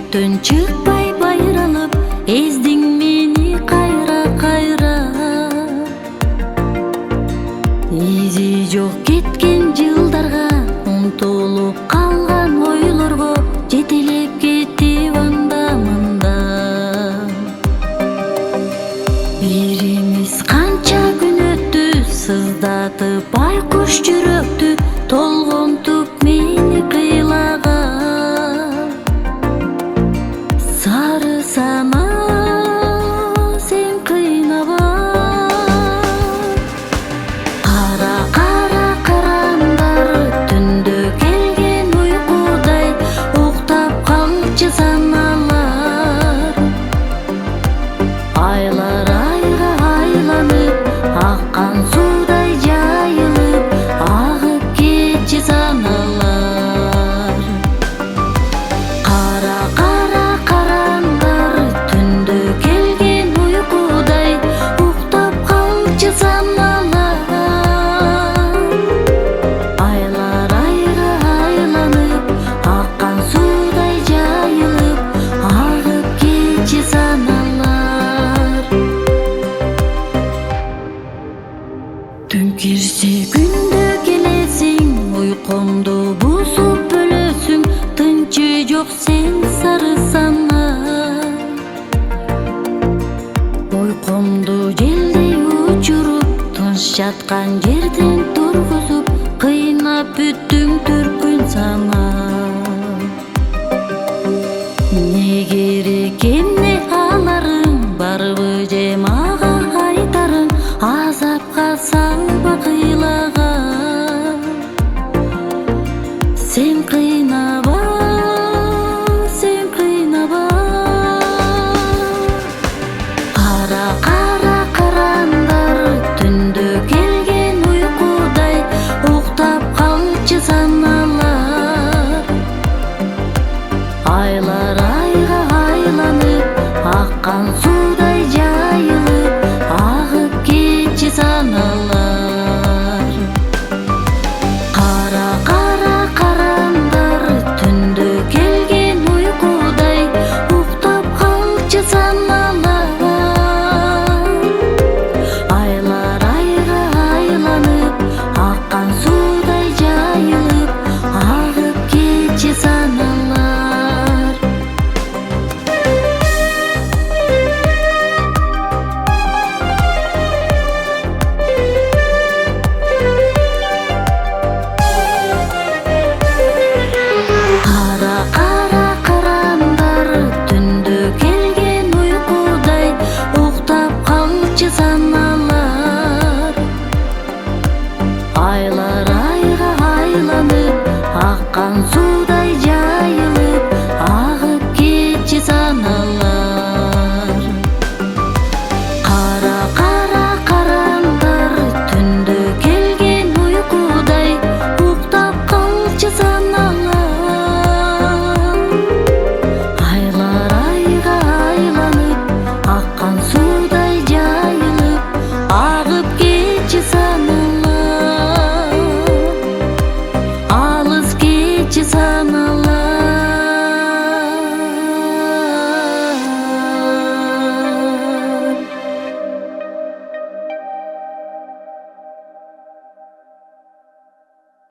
жүрөктөн чыкпай байралып, эздиң мени кайра кайра. Изи жок кеткен жылдарга, умтулуп калган ойлорго жетелеп кетип анда мында. Бирибиз канча күн өттү, сыздатып байкуш жүрөктү, толгонтуп мени кыйлаган. Сары сама сен кыйнаба, кара кара карандар түндө келген уйкудай, уктап калчы саналар. Айлар айга айланып, аккан суудай жайылып, агып кетчү саналар. Кара кара карандар түндө келген уйкудай, уктап калчы саналар. Айлар айга айланып, аккан суудай жайылып, агып кетчү саналар. Түн кирсе күндө келесиң, уйкумду бузуп бөлөсүң, тынчы жок сен сары сана. Уйкумду желдей учуруп, тыныч жаткан жерден тургузуп, кыйнап бүттүң түркүн санап. Не керек эмне аларың, барбы же мага айтарың, азапка салба кыйлаган. Сен кыйнаба, сен кыйнаба. Кара кара карандар түндө келген уйкудай, уктап калчы саналар. Айлар айга айланып, аккан суудай жайылып, агып кетчү саналар. Кара кара карандар түндө келген уйкудай, уктап калчы саналар. Айлар айга айланып, аккан суудай жайылып, агып кетчү саналар. Кара